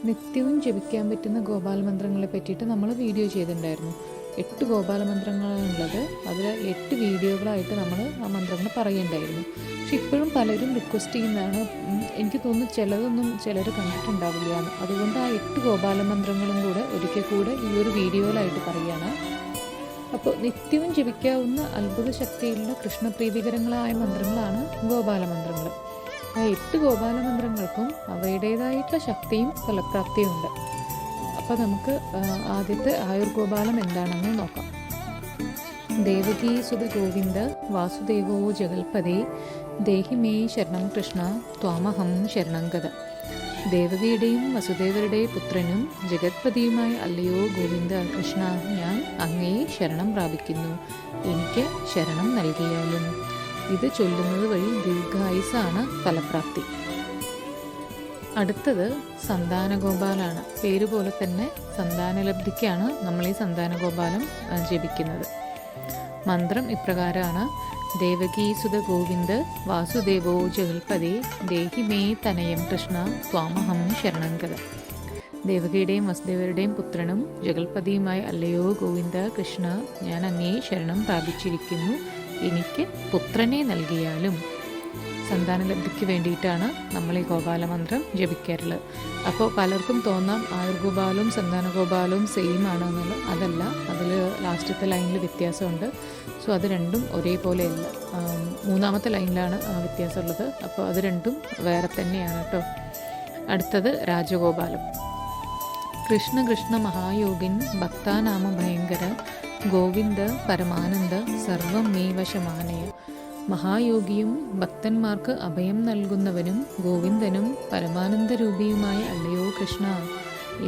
നിത്യവും ജപിക്കാൻ പറ്റുന്ന ഗോപാലമന്ത്രങ്ങളെ പറ്റിയിട്ട് നമ്മൾ വീഡിയോ ചെയ്തിട്ടുണ്ടായിരുന്നു. 8 ഗോപാലമന്ത്രങ്ങളാണുള്ളത്. അതിൽ 8 വീഡിയോകളായിട്ട് നമ്മൾ ആ മന്ത്രങ്ങൾ പറയുന്നുണ്ടായിരുന്നു. പക്ഷെ ഇപ്പോഴും പലരും റിക്വസ്റ്റ് ചെയ്യുന്നതാണ്. എനിക്ക് തോന്നുന്നു ചിലതൊന്നും ചിലർ കണ്ടിട്ടുണ്ടാവില്ല. അതുകൊണ്ട് ആ 8 ഗോപാലമന്ത്രങ്ങളും കൂടെ ഒരിക്കൽ കൂടെ ഈ ഒരു വീഡിയോയിലായിട്ട് പറയുകയാണ്. അപ്പോൾ നിത്യവും ജപിക്കാവുന്ന അത്ഭുത ശക്തിയുള്ള കൃഷ്ണപ്രീതികരങ്ങളായ മന്ത്രങ്ങളാണ് ഗോപാലമന്ത്രങ്ങൾ. ആ 8 ഗോപാലമന്ത്രങ്ങൾക്കും അവയുടേതായിട്ടുള്ള ശക്തിയും ഫലപ്രാപ്തിയും ഉണ്ട്. അപ്പോൾ നമുക്ക് ആദ്യത്തെ ആയുർഗോപാലം എന്താണെന്ന് നോക്കാം. ദേവകീ സുത ഗോവിന്ദ വാസുദേവോ ജഗൽപദേ ദേഹി മേ ശരണം കൃഷ്ണ ത്വാമഹം ശരണം ഗത. ദേവകിയുടെയും വസുദേവരുടെയും പുത്രനും ജഗത്പതിയുമായ അല്ലയോ ഗോവിന്ദ കൃഷ്ണ, ഞാൻ അങ്ങയെ ശരണം പ്രാപിക്കുന്നു, എനിക്ക് ശരണം നൽകിയാലും. ഇത് ചൊല്ലുന്നത് വഴി ദീർഘായുസാണ് ഫലപ്രാപ്തി. അടുത്തത് സന്താനഗോപാലാണ്. പേര് പോലെ തന്നെ സന്താനലബ്ധിക്കാണ് നമ്മൾ ഈ സന്താനഗോപാലം ജപിക്കുന്നത്. മന്ത്രം ഇപ്രകാരമാണ്: ദേവകീസുത ഗോവിന്ദ വാസുദേവോ ജഗൽപദേ ദേഹി മേ തനയം കൃഷ്ണ ത്വാമഹം ശരണം ഗത. ദേവകിയുടെയും വസുദേവരുടെയും പുത്രനും ജഗൽപതിയുമായ അല്ലയോ ഗോവിന്ദ കൃഷ്ണ, ഞാൻ അങ്ങേ ശരണം പ്രാപിച്ചിരിക്കുന്നു, എനിക്ക് പുത്രനെ നൽകിയാലും. സന്താനലബ്ധിക്ക് വേണ്ടിയിട്ടാണ് നമ്മൾ ഈ ഗോപാലമന്ത്രം ജപിക്കാറുള്ളത്. അപ്പോൾ പലർക്കും തോന്നാം ആയുർഗോപാലവും സന്താനഗോപാലവും സെയിം ആണ് എന്നുള്ളത്. അതല്ല, അതിൽ ലാസ്റ്റത്തെ ലൈനിൽ വ്യത്യാസമുണ്ട്. സോ അത് രണ്ടും ഒരേപോലെയല്ല. മൂന്നാമത്തെ ലൈനിലാണ് വ്യത്യാസമുള്ളത്. അപ്പോൾ അത് രണ്ടും വേറെ തന്നെയാണ് കേട്ടോ. അടുത്തത് രാജഗോപാലം. കൃഷ്ണ കൃഷ്ണ മഹായോഗിൻ ഭക്താനാമ ഭയങ്കര ഗോവിന്ദ പരമാനന്ദ സർവം മേ വശമാനയ. മഹായോഗിയും ഭക്തന്മാർക്ക് അഭയം നൽകുന്നവനും ഗോവിന്ദനും പരമാനന്ദരൂപിയുമായ അല്ലയോ കൃഷ്ണ,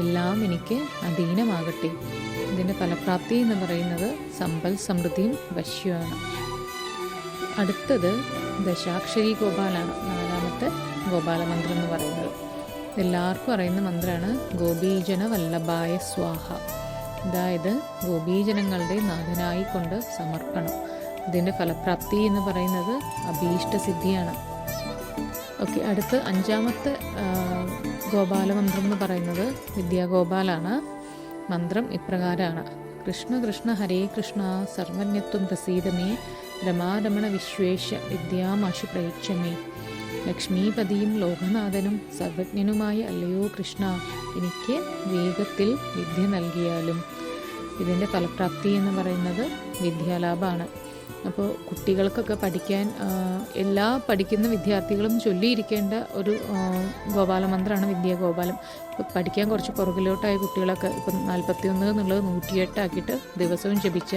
എല്ലാം എനിക്ക് അധീനമാകട്ടെ. ഇതിൻ്റെ ഫലപ്രാപ്തി എന്ന് പറയുന്നത് സമ്പൽ സമൃദ്ധിയും വശ്യമാണ്. അടുത്തത് ദശാക്ഷരി ഗോപാലാണ്, 4ാമത്തെ ഗോപാലമന്ത്രം എന്ന് പറയുന്നത്. എല്ലാവർക്കും അറിയുന്ന മന്ത്രമാണ് ഗോപീജന വല്ലഭായ സ്വാഹ. അതായത് ഗോപീജനങ്ങളുടെ നാഥനായിക്കൊണ്ട് സമർപ്പണം. ഇതിൻ്റെ ഫലപ്രാപ്തി എന്ന് പറയുന്നത് അഭീഷ്ടസിദ്ധിയാണ്. ഓക്കെ, അടുത്ത് 5ാമത്തെ ഗോപാലമന്ത്രം എന്ന് പറയുന്നത് വിദ്യാഗോപാലാണ്. മന്ത്രം ഇപ്രകാരമാണ്: കൃഷ്ണ കൃഷ്ണ ഹരേ കൃഷ്ണ സർവജ്ഞത്വം പ്രസീദമേ രമാരമണ വിശ്വേശ വിദ്യാമാശു പ്രേക്ഷമേ. ലക്ഷ്മീപതിയും ലോകനാഥനും സർവജ്ഞനുമായ അല്ലയോ കൃഷ്ണ, എനിക്ക് വേഗത്തിൽ വിദ്യ നൽകിയാലും. ഇതിൻ്റെ ഫലപ്രാപ്തി എന്ന് പറയുന്നത് വിദ്യാലാഭമാണ്. അപ്പോൾ കുട്ടികൾക്കൊക്കെ പഠിക്കാൻ എല്ലാ പഠിക്കുന്ന വിദ്യാർത്ഥികളും ചൊല്ലിയിരിക്കേണ്ട ഒരു ഗോപാലമന്ത്രമാണ് വിദ്യാഗോപാലം. ഇപ്പോൾ പഠിക്കാൻ കുറച്ച് പുറകിലോട്ടായ കുട്ടികളൊക്കെ ഇപ്പം 41 എന്നുള്ളത് 108 ആക്കിയിട്ട് ദിവസവും ജപിച്ച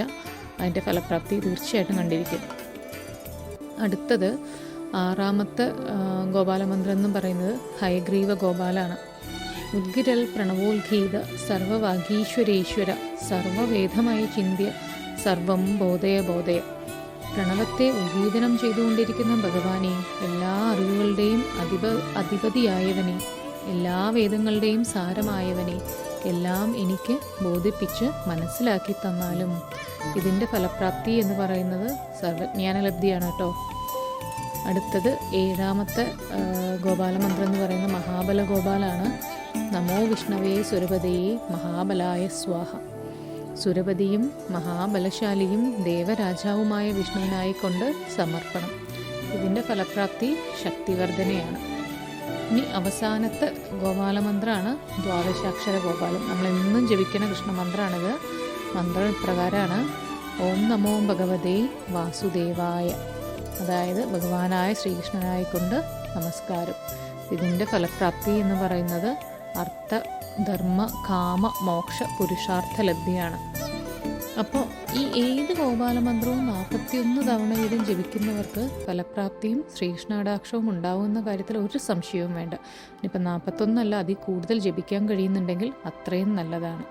അതിൻ്റെ ഫലപ്രാപ്തി തീർച്ചയായിട്ടും കണ്ടിരിക്കും. അടുത്തത് 6ാമത്തെ ഗോപാലമന്ത്രം എന്ന് പറയുന്നത് ഹയഗ്രീവ ഗോപാലാണ്. ഉദ്ഗിരൽ പ്രണവോത്ഗീത സർവവാഗീശ്വരേശ്വര സർവവേദമായ ചിന്ത്യ സർവം ബോധയ ബോധയ. പ്രണവത്തെ ഉദ്ഗീതനം ചെയ്തുകൊണ്ടിരിക്കുന്ന ഭഗവാനെ, എല്ലാ അറിവുകളുടെയും അധിപതിയായവനെ, എല്ലാ വേദങ്ങളുടെയും സാരമായവനെ, എല്ലാം എനിക്ക് ബോധിപ്പിച്ച് മനസ്സിലാക്കി തന്നാലും. ഇതിൻ്റെ ഫലപ്രാപ്തി എന്ന് പറയുന്നത് സർവജ്ഞാനലബ്ധിയാണ് കേട്ടോ. അടുത്തത് 7ാമത്തെ ഗോപാലമന്ത്രം എന്ന് പറയുന്ന മഹാബല ഗോപാലാണ്. നമോ വിഷ്ണവേ സുരപതയെ മഹാബലായ സ്വാഹ. സുരപതിയും മഹാബലശാലിയും ദേവരാജാവുമായ വിഷ്ണുവിനായിക്കൊണ്ട് സമർപ്പണം. ഇതിൻ്റെ ഫലപ്രാപ്തി ശക്തിവർദ്ധനയാണ്. ഇനി അവസാനത്തെ ഗോപാലമന്ത്രമാണ് ദ്വാദശാക്ഷര ഗോപാലം. നമ്മളെന്നും ജപിക്കുന്ന കൃഷ്ണമന്ത്രമാണിത്. മന്ത്രം ഇപ്രകാരമാണ്: ഓം നമോ ഭഗവതേ വാസുദേവായ. അതായത് ഭഗവാനായ ശ്രീകൃഷ്ണനായിക്കൊണ്ട് നമസ്കാരം. ഇതിൻ്റെ ഫലപ്രാപ്തി എന്ന് പറയുന്നത് അർത്ഥ ധർമ്മ കാമ മോക്ഷ പുരുഷാർത്ഥ ലബ്ധിയാണ്. അപ്പോൾ ഈ ഏത് ഗോപാലമന്ത്രവും 41 തവണ വീതം ജപിക്കുന്നവർക്ക് ഫലപ്രാപ്തിയും ശ്രീകൃഷ്ണാടാക്ഷവും ഉണ്ടാവുന്ന കാര്യത്തിൽ ഒരു സംശയവും വേണ്ട. ഇനിയിപ്പോൾ 41 അല്ല, അതിൽ കൂടുതൽ ജപിക്കാൻ കഴിയുന്നുണ്ടെങ്കിൽ അത്രയും നല്ലതാണ്.